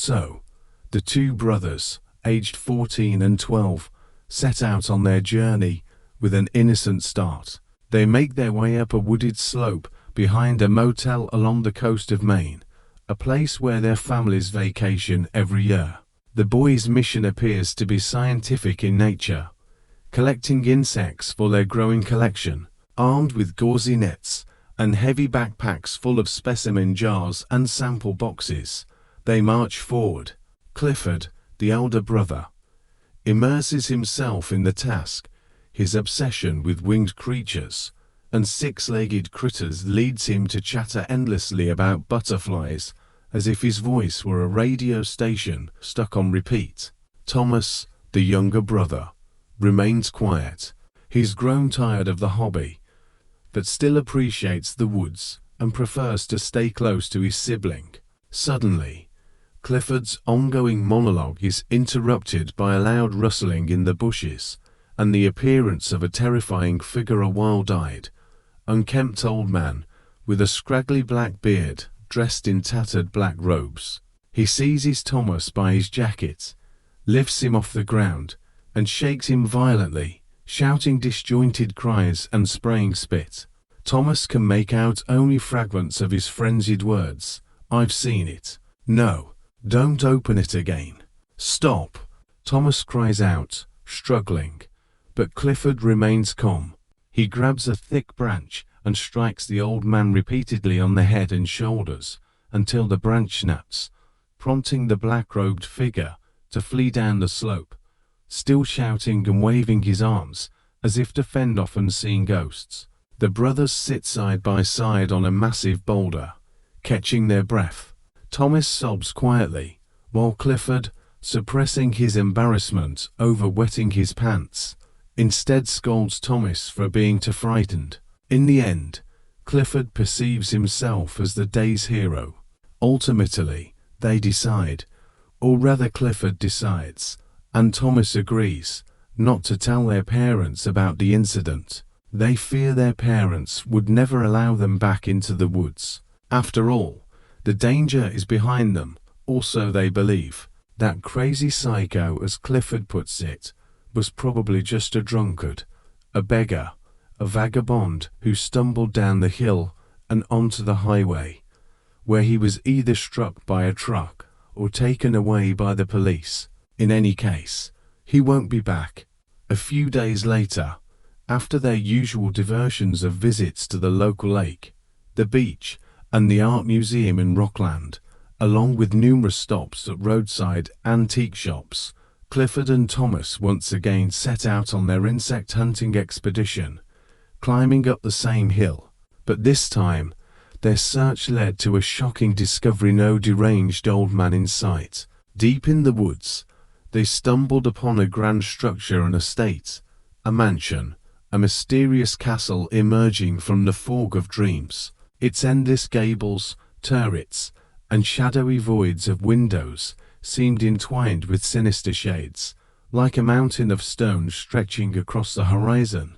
So, the two brothers, aged 14 and 12, set out on their journey with an innocent start. They make their way up a wooded slope behind a motel along the coast of Maine, a place where their families vacation every year. The boys' mission appears to be scientific in nature, collecting insects for their growing collection. Armed with gauzy nets and heavy backpacks full of specimen jars and sample boxes, they march forward. Clifford, the elder brother, immerses himself in the task. His obsession with winged creatures and six-legged critters leads him to chatter endlessly about butterflies, as if his voice were a radio station stuck on repeat. Thomas, the younger brother, remains quiet. He's grown tired of the hobby, but still appreciates the woods and prefers to stay close to his sibling. Suddenly, Clifford's ongoing monologue is interrupted by a loud rustling in the bushes and the appearance of a terrifying figure, a wild-eyed, unkempt old man with a scraggly black beard, dressed in tattered black robes. He seizes Thomas by his jacket, lifts him off the ground, and shakes him violently, shouting disjointed cries and spraying spit. Thomas can make out only fragments of his frenzied words. "I've seen it. No, don't open it again. Stop!" Thomas cries out, struggling, but Clifford remains calm. He grabs a thick branch and strikes the old man repeatedly on the head and shoulders until the branch snaps, prompting the black-robed figure to flee down the slope, still shouting and waving his arms as if to fend off unseen ghosts. The brothers sit side by side on a massive boulder, catching their breath. Thomas sobs quietly, while Clifford, suppressing his embarrassment over wetting his pants, instead scolds Thomas for being too frightened. In the end, Clifford perceives himself as the day's hero. Ultimately, they decide, or rather Clifford decides, and Thomas agrees, not to tell their parents about the incident. They fear their parents would never allow them back into the woods. After all, the danger is behind them. Also, they believe that crazy psycho, as Clifford puts it, was probably just a drunkard, a beggar, a vagabond who stumbled down the hill and onto the highway, where he was either struck by a truck or taken away by the police. In any case, he won't be back. A few days later, after their usual diversions of visits to the local lake, the beach, and the art museum in Rockland, along with numerous stops at roadside antique shops, Clifford and Thomas once again set out on their insect hunting expedition, climbing up the same hill. But this time, their search led to a shocking discovery: no deranged old man in sight. Deep in the woods, they stumbled upon a grand structure, an estate, a mansion, a mysterious castle emerging from the fog of dreams. Its endless gables, turrets, and shadowy voids of windows seemed entwined with sinister shades, like a mountain of stone stretching across the horizon,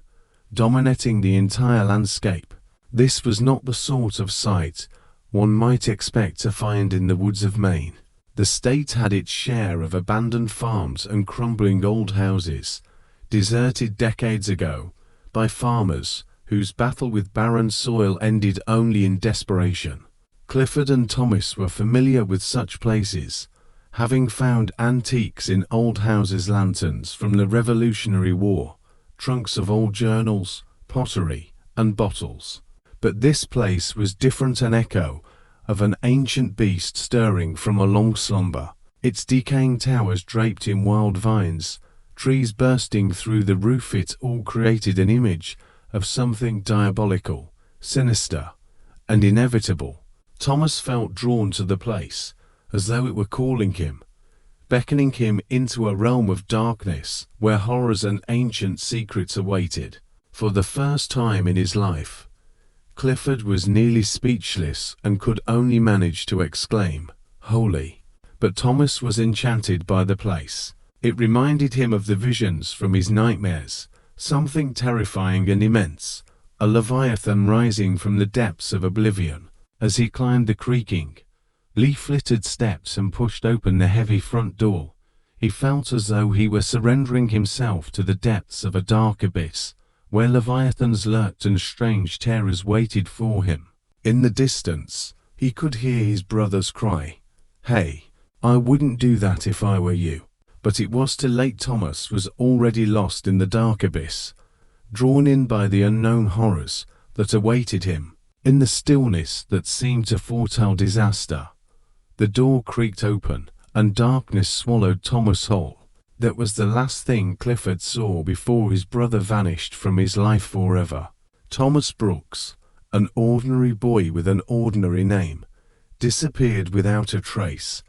dominating the entire landscape. This was not the sort of sight one might expect to find in the woods of Maine. The state had its share of abandoned farms and crumbling old houses, deserted decades ago by farmers whose battle with barren soil ended only in desperation. Clifford and Thomas were familiar with such places, having found antiques in old houses, lanterns from the Revolutionary War, trunks of old journals, pottery, and bottles. But this place was different, an echo of an ancient beast stirring from a long slumber. Its decaying towers draped in wild vines, trees bursting through the roof, it all created an image of something diabolical, sinister, and inevitable. Thomas felt drawn to the place, as though it were calling him, beckoning him into a realm of darkness where horrors and ancient secrets awaited. For the first time in his life, Clifford was nearly speechless and could only manage to exclaim, "Holy!" But Thomas was enchanted by the place. It reminded him of the visions from his nightmares, something terrifying and immense, a leviathan rising from the depths of oblivion. As he climbed the creaking, leafleted steps and pushed open the heavy front door. He felt as though he were surrendering himself to the depths of a dark abyss, where leviathans lurked and strange terrors waited for him. In the distance, he could hear his brother's cry, "Hey, I wouldn't do that if I were you." But it was too late. Thomas was already lost in the dark abyss, drawn in by the unknown horrors that awaited him. In the stillness that seemed to foretell disaster, the door creaked open, and darkness swallowed Thomas whole. That was the last thing Clifford saw before his brother vanished from his life forever. Thomas Brooks, an ordinary boy with an ordinary name, disappeared without a trace,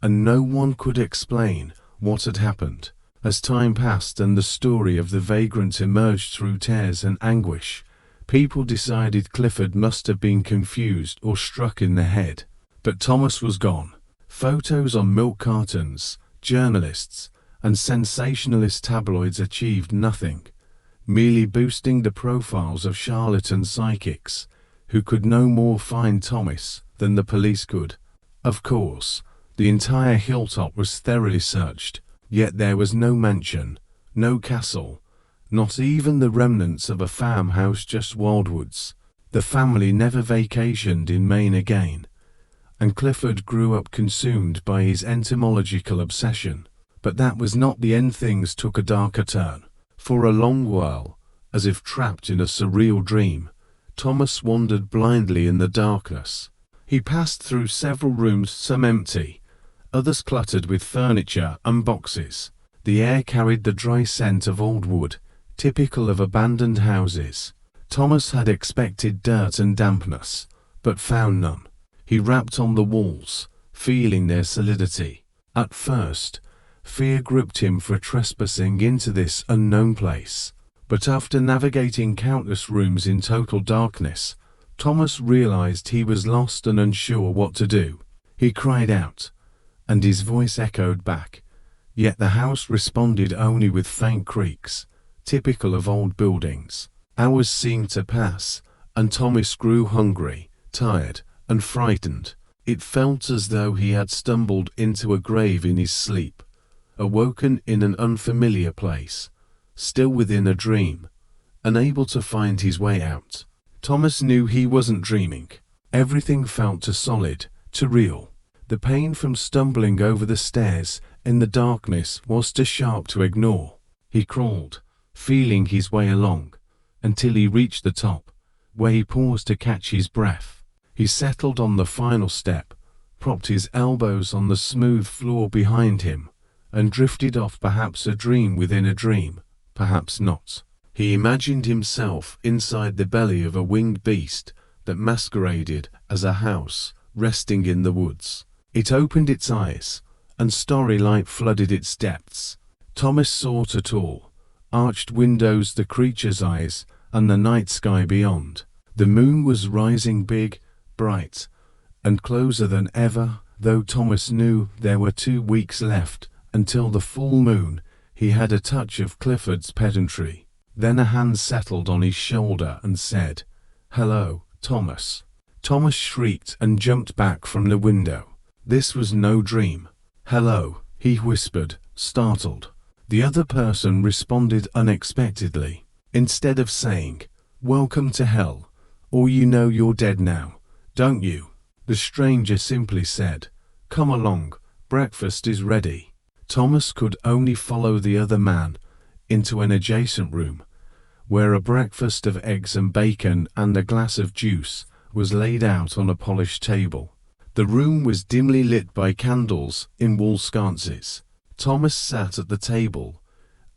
and no one could explain what had happened. As time passed and the story of the vagrant emerged through tears and anguish, people decided Clifford must have been confused or struck in the head. But Thomas was gone. Photos on milk cartons, journalists, and sensationalist tabloids achieved nothing, merely boosting the profiles of charlatan psychics who could no more find Thomas than the police could. Of course, the entire hilltop was thoroughly searched, yet there was no mansion, no castle, not even the remnants of a farmhouse, just wildwoods. The family never vacationed in Maine again, and Clifford grew up consumed by his entomological obsession. But that was not the end. Things took a darker turn. For a long while, as if trapped in a surreal dream, Thomas wandered blindly in the darkness. He passed through several rooms, some empty, others cluttered with furniture and boxes. The air carried the dry scent of old wood, typical of abandoned houses. Thomas had expected dirt and dampness, but found none. He rapped on the walls, feeling their solidity. At first, fear gripped him for trespassing into this unknown place. But after navigating countless rooms in total darkness, Thomas realized he was lost and unsure what to do. He cried out, and his voice echoed back, yet the house responded only with faint creaks, typical of old buildings. Hours seemed to pass, and Thomas grew hungry, tired, and frightened. It felt as though he had stumbled into a grave in his sleep, awoken in an unfamiliar place, still within a dream, unable to find his way out. Thomas knew he wasn't dreaming. Everything felt too solid, too real. The pain from stumbling over the stairs in the darkness was too sharp to ignore. He crawled, feeling his way along, until he reached the top, where he paused to catch his breath. He settled on the final step, propped his elbows on the smooth floor behind him, and drifted off, perhaps a dream within a dream, perhaps not. He imagined himself inside the belly of a winged beast that masqueraded as a house resting in the woods. It opened its eyes, and starry light flooded its depths. Thomas saw to tall, arched windows, the creature's eyes, and the night sky beyond. The moon was rising big, bright, and closer than ever, though Thomas knew there were 2 weeks left until the full moon. He had a touch of Clifford's pedantry. Then a hand settled on his shoulder and said, "Hello, Thomas." Thomas shrieked and jumped back from the window. This was no dream. "Hello," he whispered, startled. The other person responded unexpectedly. Instead of saying, "Welcome to hell," or "You know you're dead now, don't you?" the stranger simply said, "Come along, breakfast is ready." Thomas could only follow the other man into an adjacent room, where a breakfast of eggs and bacon and a glass of juice was laid out on a polished table. The room was dimly lit by candles in wall sconces. Thomas sat at the table,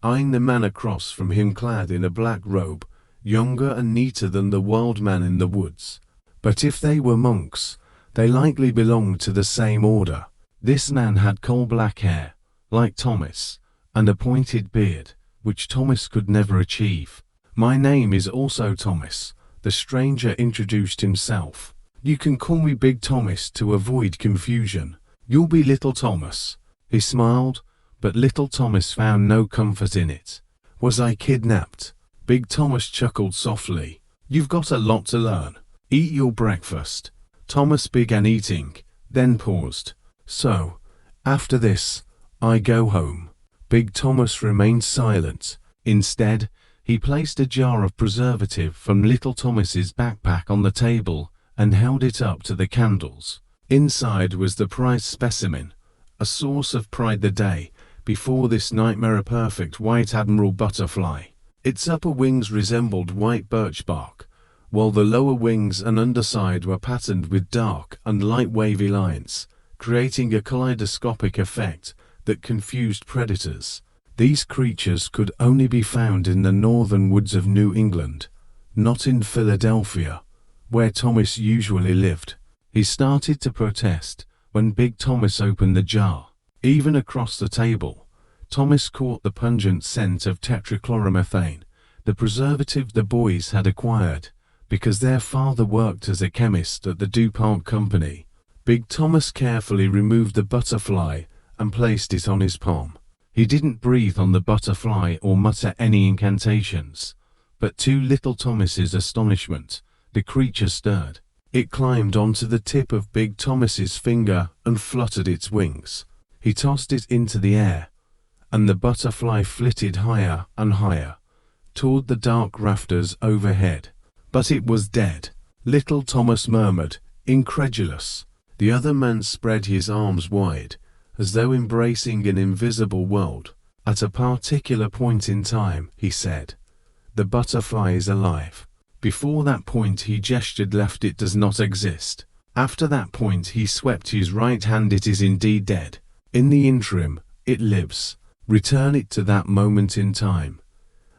eyeing the man across from him clad in a black robe, younger and neater than the wild man in the woods. But if they were monks, they likely belonged to the same order. This man had coal-black hair, like Thomas, and a pointed beard, which Thomas could never achieve. "My name is also Thomas," the stranger introduced himself. "You can call me Big Thomas to avoid confusion. You'll be Little Thomas." He smiled, but Little Thomas found no comfort in it. "Was I kidnapped?" Big Thomas chuckled softly. "You've got a lot to learn. Eat your breakfast." Thomas began eating, then paused. "So, after this, I go home." Big Thomas remained silent. Instead, he placed a jar of preservative from Little Thomas's backpack on the table and held it up to the candles. Inside was the prized specimen, a source of pride the day before this nightmare, a perfect white admiral butterfly. Its upper wings resembled white birch bark, while the lower wings and underside were patterned with dark and light wavy lines, creating a kaleidoscopic effect that confused predators. These creatures could only be found in the northern woods of New England, not in Philadelphia, where Thomas usually lived. He started to protest when Big Thomas opened the jar. Even across the table, Thomas caught the pungent scent of tetrachloromethane, the preservative the boys had acquired because their father worked as a chemist at the DuPont company. Big Thomas carefully removed the butterfly and placed it on his palm. He didn't breathe on the butterfly or mutter any incantations, but to Little Thomas's astonishment, the creature stirred. It climbed onto the tip of Big Thomas's finger and fluttered its wings. He tossed it into the air, and the butterfly flitted higher and higher, toward the dark rafters overhead. But it was dead. Little Thomas murmured, incredulous. The other man spread his arms wide, as though embracing an invisible world. "At a particular point in time," he said, "the butterfly is alive. Before that point," he gestured left, "it does not exist. After that point," he swept his right hand, "it is indeed dead. In the interim, it lives. Return it to that moment in time,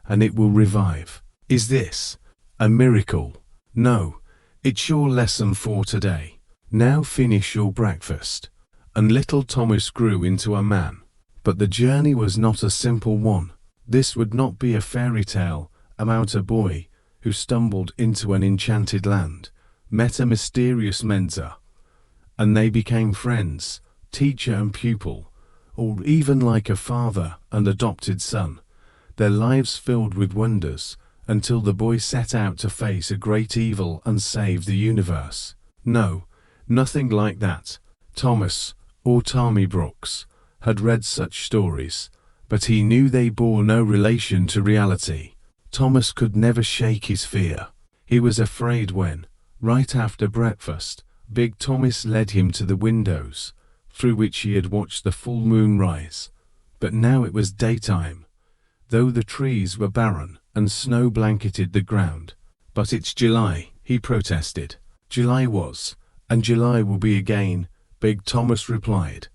and it will revive." Is this a miracle? No. It's your lesson for today. Now finish your breakfast. And Little Thomas grew into a man. But the journey was not a simple one. This would not be a fairy tale about a boy who stumbled into an enchanted land, met a mysterious mentor, and they became friends, teacher and pupil, or even like a father and adopted son, their lives filled with wonders, until the boy set out to face a great evil and save the universe. No, nothing like that. Thomas, or Tommy Brooks, had read such stories, but he knew they bore no relation to reality. Thomas could never shake his fear. He was afraid when, right after breakfast, Big Thomas led him to the windows, through which he had watched the full moon rise. But now it was daytime, though the trees were barren and snow blanketed the ground. "But it's July," he protested. "July was, and July will be again," Big Thomas replied.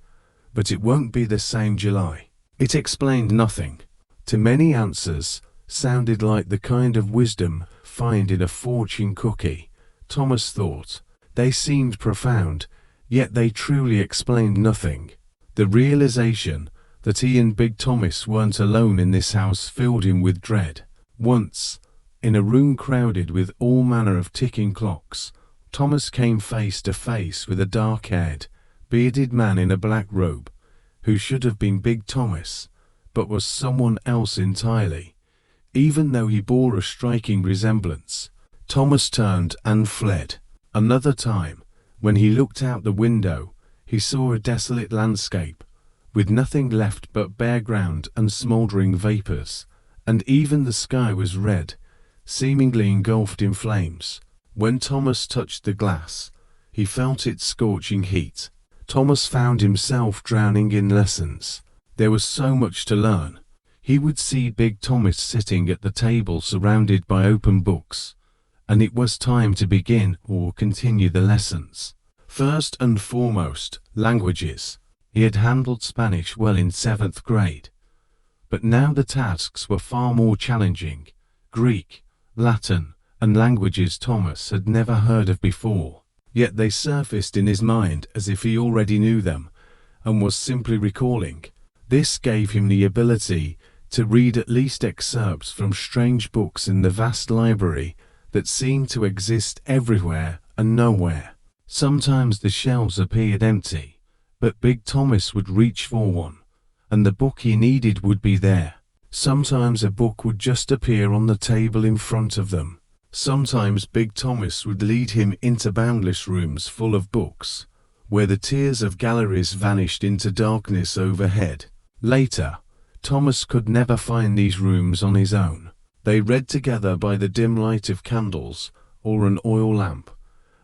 "But it won't be the same July." It explained nothing. To many, answers sounded like the kind of wisdom found in a fortune cookie. Thomas thought they seemed profound, yet they truly explained nothing. The realization that he and Big Thomas weren't alone in this house filled him with dread. Once, in a room crowded with all manner of ticking clocks, Thomas came face to face with a dark-haired, bearded man in a black robe, who should have been Big Thomas, but was someone else entirely, even though he bore a striking resemblance. Thomas turned and fled. Another time, when he looked out the window, he saw a desolate landscape, with nothing left but bare ground and smouldering vapors, and even the sky was red, seemingly engulfed in flames. When Thomas touched the glass, he felt its scorching heat. Thomas found himself drowning in lessons. There was so much to learn. He would see Big Thomas sitting at the table surrounded by open books, and it was time to begin or continue the lessons. First and foremost, languages. He had handled Spanish well in 7th grade, but now the tasks were far more challenging. Greek, Latin, and languages Thomas had never heard of before, yet they surfaced in his mind as if he already knew them and was simply recalling. This gave him the ability to read at least excerpts from strange books in the vast library that seemed to exist everywhere and nowhere. Sometimes the shelves appeared empty, but Big Thomas would reach for one, and the book he needed would be there. Sometimes a book would just appear on the table in front of them. Sometimes Big Thomas would lead him into boundless rooms full of books, where the tiers of galleries vanished into darkness overhead. Later, Thomas could never find these rooms on his own. They read together by the dim light of candles or an oil lamp,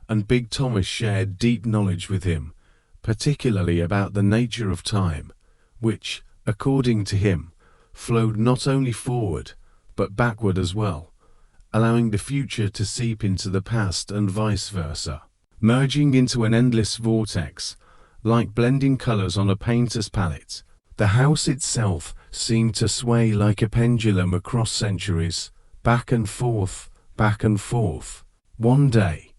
and Big Thomas shared deep knowledge with him, particularly about the nature of time, which, according to him, flowed not only forward, but backward as well, allowing the future to seep into the past and vice versa, merging into an endless vortex, like blending colors on a painter's palette. The house itself seemed to sway like a pendulum across centuries, back and forth, back and forth. One day,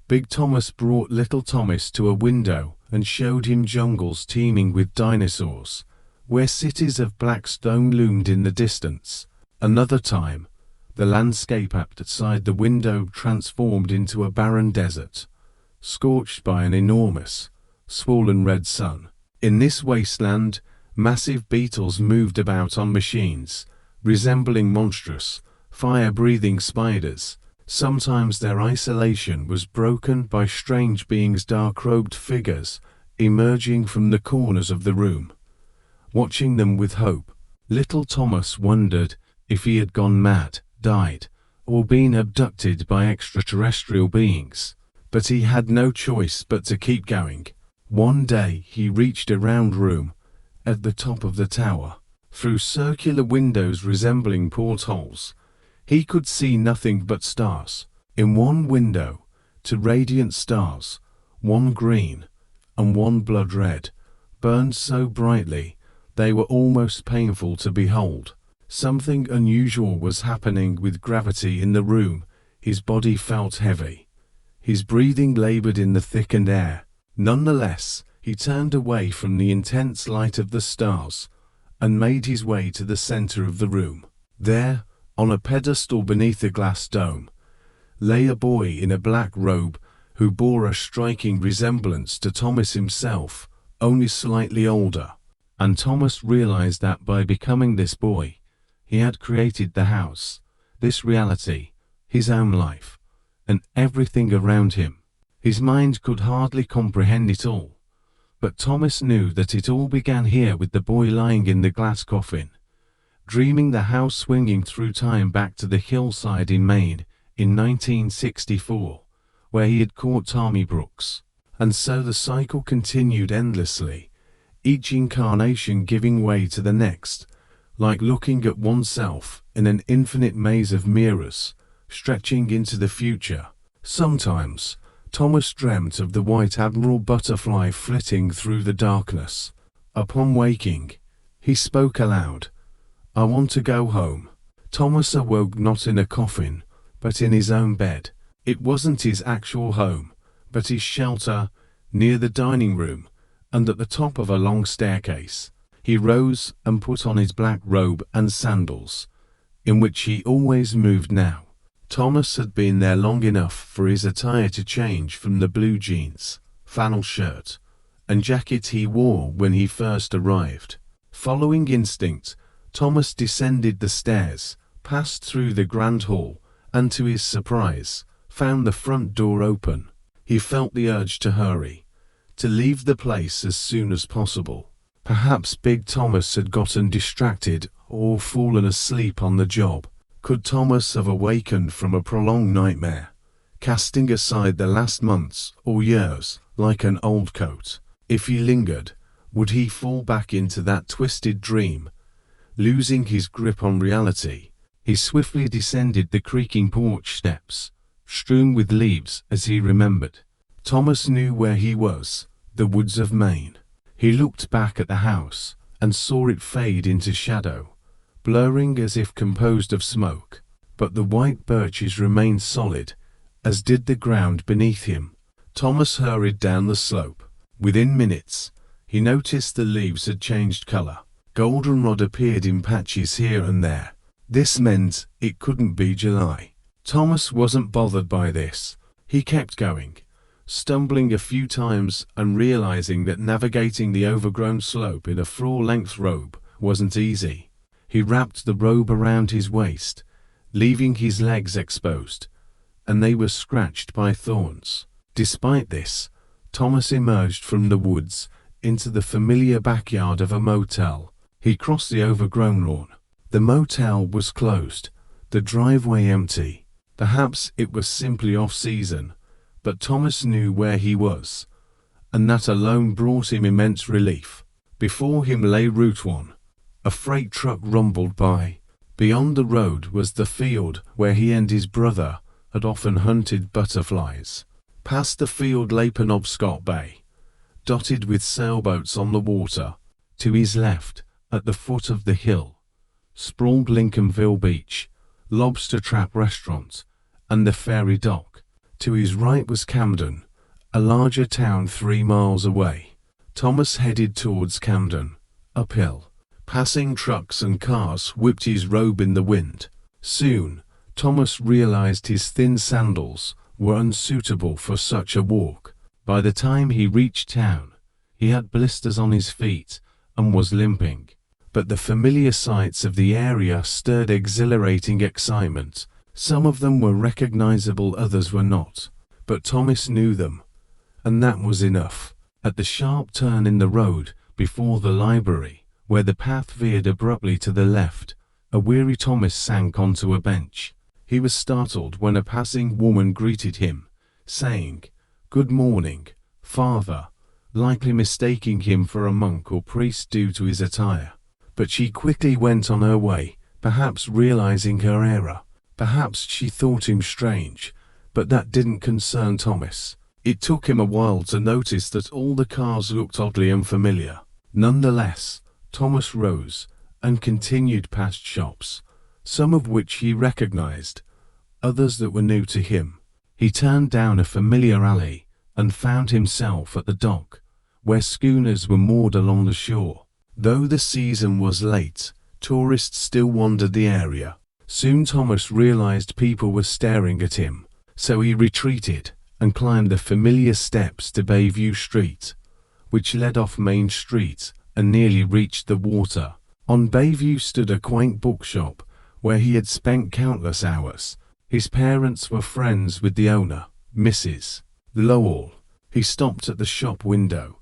Big Thomas brought Little Thomas to a window and showed him jungles teeming with dinosaurs, where cities of black stone loomed in the distance. Another time, the landscape outside the window transformed into a barren desert, scorched by an enormous, swollen red sun. In this wasteland, massive beetles moved about on machines, resembling monstrous, fire-breathing spiders. Sometimes their isolation was broken by strange beings, dark-robed figures emerging from the corners of the room. Watching them with hope, Little Thomas wondered if he had gone mad, died, or been abducted by extraterrestrial beings. But he had no choice but to keep going. One day he reached a round room at the top of the tower. Through circular windows resembling portholes, he could see nothing but stars. In one window, two radiant stars, one green and one blood red, burned so brightly they were almost painful to behold. Something unusual was happening with gravity in the room. His body felt heavy. His breathing labored in the thickened air. Nonetheless, he turned away from the intense light of the stars and made his way to the center of the room. There, on a pedestal beneath a glass dome, lay a boy in a black robe who bore a striking resemblance to Thomas himself, only slightly older. And Thomas realized that by becoming this boy, he had created the house, this reality, his own life, and everything around him. His mind could hardly comprehend it all, but Thomas knew that it all began here with the boy lying in the glass coffin, dreaming the house swinging through time back to the hillside in Maine in 1964, where he had caught Tommy Brooks. And so the cycle continued endlessly, each incarnation giving way to the next, like looking at oneself in an infinite maze of mirrors, stretching into the future. Sometimes, Thomas dreamt of the white admiral butterfly flitting through the darkness. Upon waking, he spoke aloud, "I want to go home." Thomas awoke not in a coffin, but in his own bed. It wasn't his actual home, but his shelter, near the dining room, and at the top of a long staircase. He rose and put on his black robe and sandals, in which he always moved now. Thomas had been there long enough for his attire to change from the blue jeans, flannel shirt, and jacket he wore when he first arrived. Following instinct, Thomas descended the stairs, passed through the grand hall, and to his surprise, found the front door open. He felt the urge to hurry, to leave the place as soon as possible. Perhaps Big Thomas had gotten distracted or fallen asleep on the job. Could Thomas have awakened from a prolonged nightmare, casting aside the last months or years like an old coat? If he lingered, would he fall back into that twisted dream, losing his grip on reality? He swiftly descended the creaking porch steps, strewn with leaves as he remembered. Thomas knew where he was, the woods of Maine. He looked back at the house and saw it fade into shadow, blurring as if composed of smoke. But the white birches remained solid, as did the ground beneath him. Thomas hurried down the slope. Within minutes, he noticed the leaves had changed color. Goldenrod appeared in patches here and there. This meant it couldn't be July. Thomas wasn't bothered by this. He kept going, stumbling a few times and realizing that navigating the overgrown slope in a floor-length robe wasn't easy. He wrapped the robe around his waist, leaving his legs exposed, and they were scratched by thorns. Despite this, Thomas emerged from the woods into the familiar backyard of a motel. He crossed the overgrown lawn. The motel was closed, the driveway empty. Perhaps it was simply off-season, but Thomas knew where he was, and that alone brought him immense relief. Before him lay Route 1. A freight truck rumbled by. Beyond the road was the field where he and his brother had often hunted butterflies. Past the field lay Penobscot Bay, dotted with sailboats on the water. To his left, at the foot of the hill, sprawled Lincolnville Beach, Lobster Trap Restaurant, and the ferry dock. To his right was Camden, a larger town 3 miles away. Thomas headed towards Camden, uphill. Passing trucks and cars whipped his robe in the wind. Soon, Thomas realized his thin sandals were unsuitable for such a walk. By the time he reached town, he had blisters on his feet and was limping. But the familiar sights of the area stirred exhilarating excitement. Some of them were recognizable, others were not. But Thomas knew them, and that was enough. At the sharp turn in the road before the library, where the path veered abruptly to the left, a weary Thomas sank onto a bench. He was startled when a passing woman greeted him, saying, "Good morning, Father," likely mistaking him for a monk or priest due to his attire. But she quickly went on her way, perhaps realizing her error. Perhaps she thought him strange, but that didn't concern Thomas. It took him a while to notice that all the cars looked oddly unfamiliar. Nonetheless, Thomas rose and continued past shops, some of which he recognized, others that were new to him. He turned down a familiar alley and found himself at the dock, where schooners were moored along the shore. Though the season was late, tourists still wandered the area. Soon Thomas realized people were staring at him, so he retreated and climbed the familiar steps to Bayview Street, which led off Main Street and nearly reached the water. On Bayview stood a quaint bookshop where he had spent countless hours. His parents were friends with the owner, Mrs. Lowell. He stopped at the shop window,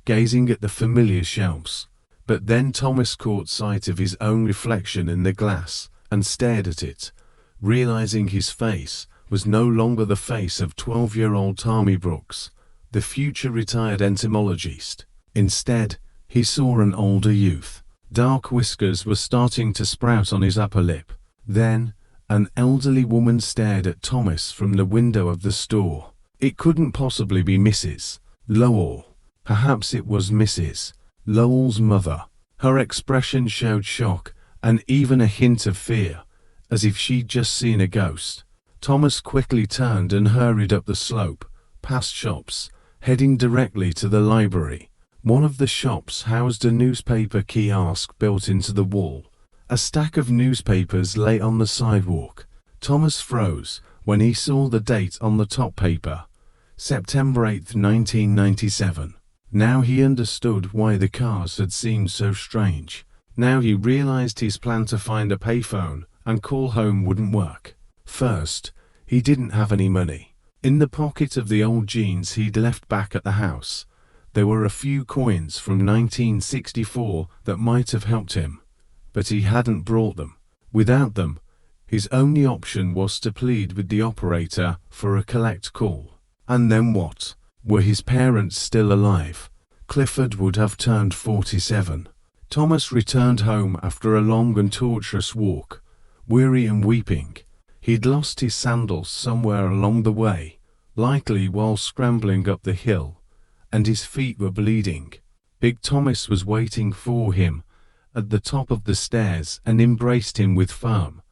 gazing at the familiar shelves. But then Thomas caught sight of his own reflection in the glass and stared at it, realizing his face was no longer the face of 12-year-old Tommy Brooks, the future retired entomologist. Instead, he saw an older youth. Dark whiskers were starting to sprout on his upper lip. Then, an elderly woman stared at Thomas from the window of the store. It couldn't possibly be Mrs. Lowell. Perhaps it was Mrs. Lowell's mother. Her expression showed shock and even a hint of fear, as if she'd just seen a ghost. Thomas quickly turned and hurried up the slope, past shops, heading directly to the library. One of the shops housed a newspaper kiosk built into the wall. A stack of newspapers lay on the sidewalk. Thomas froze when he saw the date on the top paper, September 8, 1997. Now he understood why the cars had seemed so strange. Now he realized his plan to find a payphone and call home wouldn't work. First, he didn't have any money. In the pocket of the old jeans he'd left back at the house, there were a few coins from 1964 that might have helped him, but he hadn't brought them. Without them, his only option was to plead with the operator for a collect call. And then what? Were his parents still alive? Clifford would have turned 47. Thomas returned home after a long and torturous walk, weary and weeping. He'd lost his sandals somewhere along the way, likely while scrambling up the hill, and his feet were bleeding. Big Thomas was waiting for him at the top of the stairs and embraced him with firm,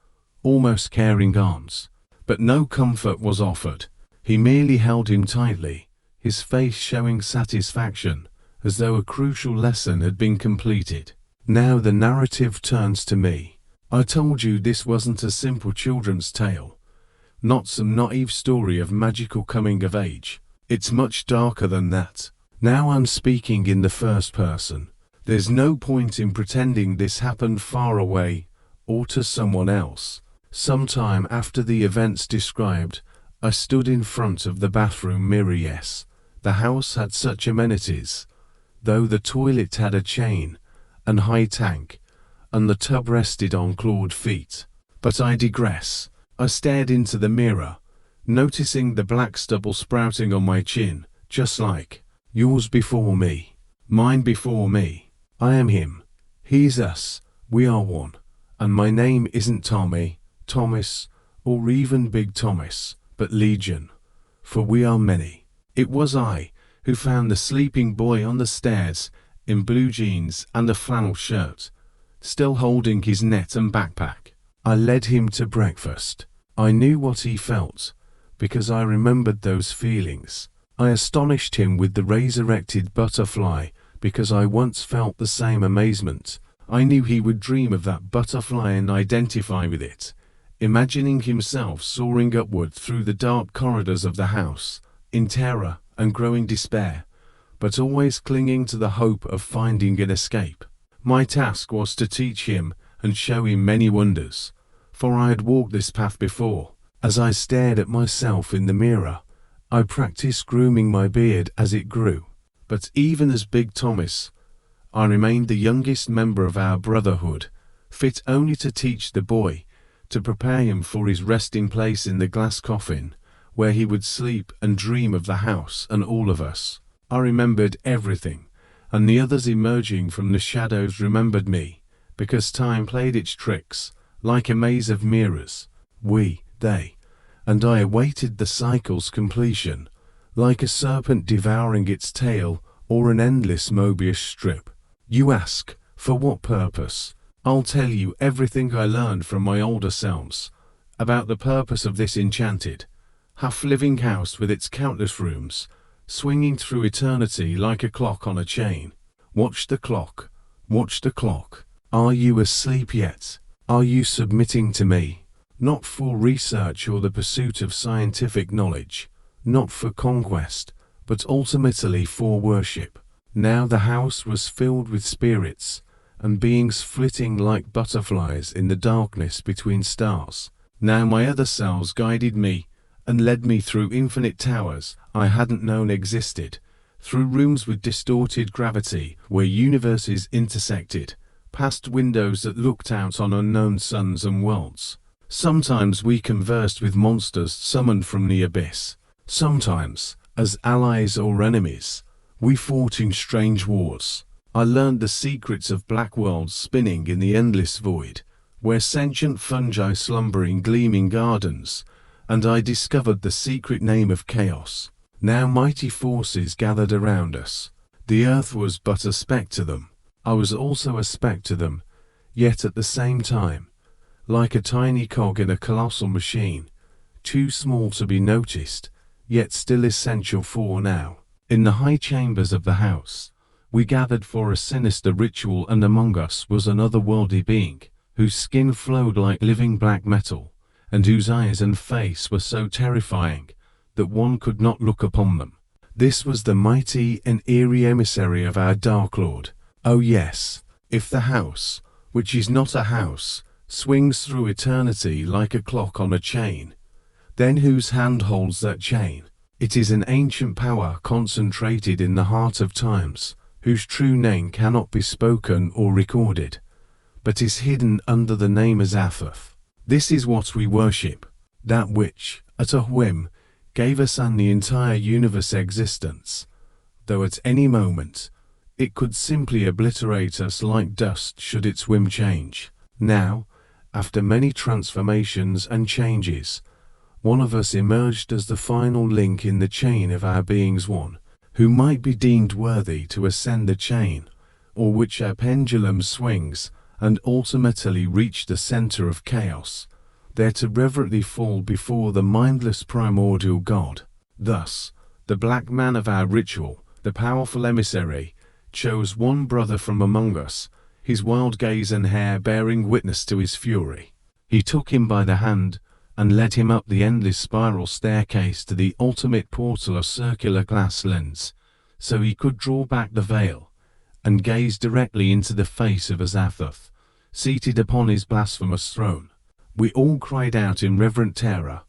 almost caring arms. But no comfort was offered. He merely held him tightly, his face showing satisfaction, as though a crucial lesson had been completed. Now the narrative turns to me. I told you this wasn't a simple children's tale, not some naive story of magical coming of age. It's much darker than that. Now I'm speaking in the first person. There's no point in pretending this happened far away or to someone else. Sometime after the events described, I stood in front of the bathroom mirror, yes, The house had such amenities, though the toilet had a chain and high tank, and the tub rested on clawed feet. But I digress. I stared into the mirror, noticing the black stubble sprouting on my chin, just like yours before me, mine before me. I am him, he's us, we are one. And my name isn't Tommy, Thomas, or even Big Thomas, but Legion, for we are many. It was I who found the sleeping boy on the stairs in blue jeans and a flannel shirt, still holding his net and backpack. I led him to breakfast. I knew what he felt, because I remembered those feelings. I astonished him with the resurrected butterfly, because I once felt the same amazement. I knew he would dream of that butterfly and identify with it, imagining himself soaring upward through the dark corridors of the house, in terror and growing despair, but always clinging to the hope of finding an escape. My task was to teach him and show him many wonders, for I had walked this path before. As I stared at myself in the mirror, I practiced grooming my beard as it grew. But even as Big Thomas, I remained the youngest member of our brotherhood, fit only to teach the boy, to prepare him for his resting place in the glass coffin, where he would sleep and dream of the house and all of us. I remembered everything, and the others emerging from the shadows remembered me, because time played its tricks, like a maze of mirrors. We, they, and I awaited the cycle's completion, like a serpent devouring its tail or an endless Mobius strip. You ask, for what purpose? I'll tell you everything I learned from my older selves, about the purpose of this enchanted, half-living house with its countless rooms, swinging through eternity like a clock on a chain. Watch the clock. Watch the clock. Are you asleep yet? Are you submitting to me? Not for research or the pursuit of scientific knowledge, not for conquest, but ultimately for worship. Now the house was filled with spirits and beings flitting like butterflies in the darkness between stars. Now my other selves guided me and led me through infinite towers I hadn't known existed, through rooms with distorted gravity where universes intersected, past windows that looked out on unknown suns and worlds. Sometimes we conversed with monsters summoned from the abyss. Sometimes, as allies or enemies, we fought in strange wars. I learned the secrets of black worlds spinning in the endless void, where sentient fungi slumber in gleaming gardens, and I discovered the secret name of chaos. Now mighty forces gathered around us. The earth was but a speck to them. I was also a speck to them, yet at the same time, like a tiny cog in a colossal machine, too small to be noticed, yet still essential for now. In the high chambers of the house, we gathered for a sinister ritual, and among us was an otherworldly being, whose skin flowed like living black metal, and whose eyes and face were so terrifying that one could not look upon them. This was the mighty and eerie emissary of our Dark Lord. Oh yes, if the house, which is not a house, swings through eternity like a clock on a chain, then whose hand holds that chain? It is an ancient power concentrated in the heart of times, whose true name cannot be spoken or recorded, but is hidden under the name Azathoth. This is what we worship, that which, at a whim, gave us and the entire universe existence, though at any moment, it could simply obliterate us like dust should its whim change. Now, after many transformations and changes, one of us emerged as the final link in the chain of our beings, one who might be deemed worthy to ascend the chain, or which our pendulum swings, and ultimately reach the center of chaos, there to reverently fall before the mindless primordial God. Thus, the black man of our ritual, the powerful emissary, chose one brother from among us, his wild gaze and hair bearing witness to his fury. He took him by the hand and led him up the endless spiral staircase to the ultimate portal of circular glass lens, so he could draw back the veil and gaze directly into the face of Azathoth, seated upon his blasphemous throne. We all cried out in reverent terror,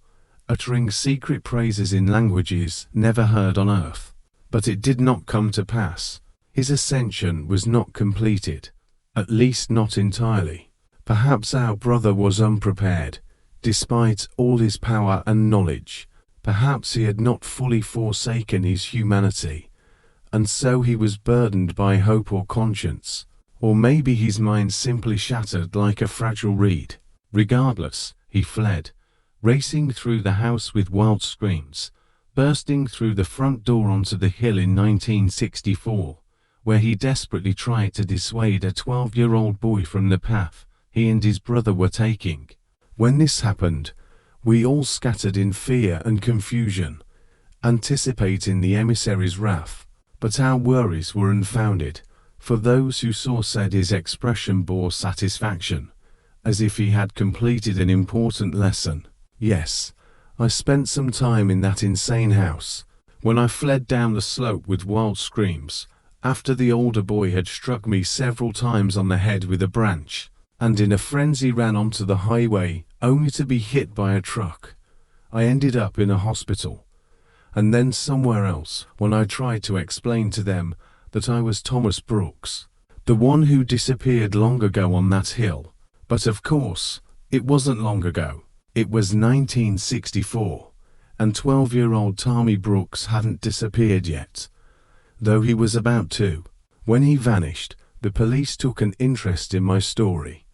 uttering secret praises in languages never heard on earth. But it did not come to pass. His ascension was not completed, at least not entirely. Perhaps our brother was unprepared, despite all his power and knowledge. Perhaps he had not fully forsaken his humanity, and so he was burdened by hope or conscience. Or maybe his mind simply shattered like a fragile reed. Regardless, he fled, racing through the house with wild screams, bursting through the front door onto the hill in 1964, where he desperately tried to dissuade a 12-year-old boy from the path he and his brother were taking. When this happened, we all scattered in fear and confusion, anticipating the emissary's wrath. But our worries were unfounded, for those who said his expression bore satisfaction, as if he had completed an important lesson. Yes, I spent some time in that insane house. When I fled down the slope with wild screams, after the older boy had struck me several times on the head with a branch, and in a frenzy ran onto the highway only to be hit by a truck, I ended up in a hospital, and then somewhere else when I tried to explain to them that I was Thomas Brooks, the one who disappeared long ago on that hill. But of course, it wasn't long ago. It was 1964, and 12-year-old Tommy Brooks hadn't disappeared yet, though he was about to. When he vanished, the police took an interest in my story,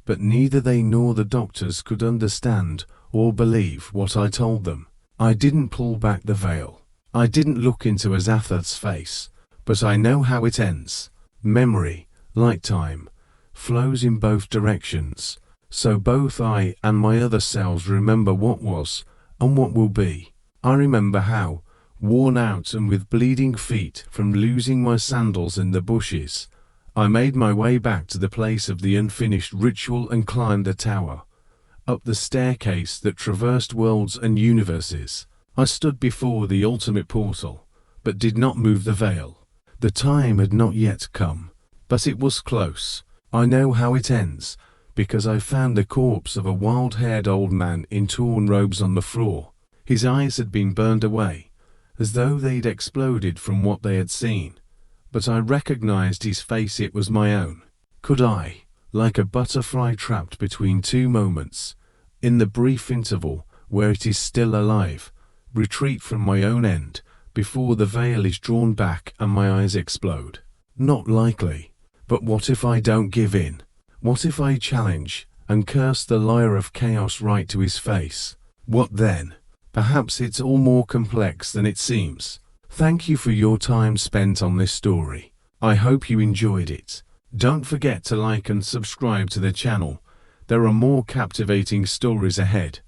but neither they nor the doctors could understand or believe what I told them. I didn't pull back the veil. I didn't look into Azathoth's face, but I know how it ends. Memory, like time, flows in both directions, so both I and my other selves remember what was and what will be. I remember how, worn out and with bleeding feet from losing my sandals in the bushes, I made my way back to the place of the unfinished ritual and climbed the tower, up the staircase that traversed worlds and universes. I stood before the ultimate portal, but did not move the veil. The time had not yet come, but it was close. I know how it ends, because I found the corpse of a wild-haired old man in torn robes on the floor. His eyes had been burned away, as though they'd exploded from what they had seen. But I recognized his face, it was my own. Could I, like a butterfly trapped between two moments, in the brief interval where it is still alive, retreat from my own end before the veil is drawn back and my eyes explode? Not likely. But what if I don't give in? What if I challenge and curse the liar of chaos right to his face? What then? Perhaps it's all more complex than it seems. Thank you for your time spent on this story. I hope you enjoyed it. Don't forget to like and subscribe to the channel. There are more captivating stories ahead.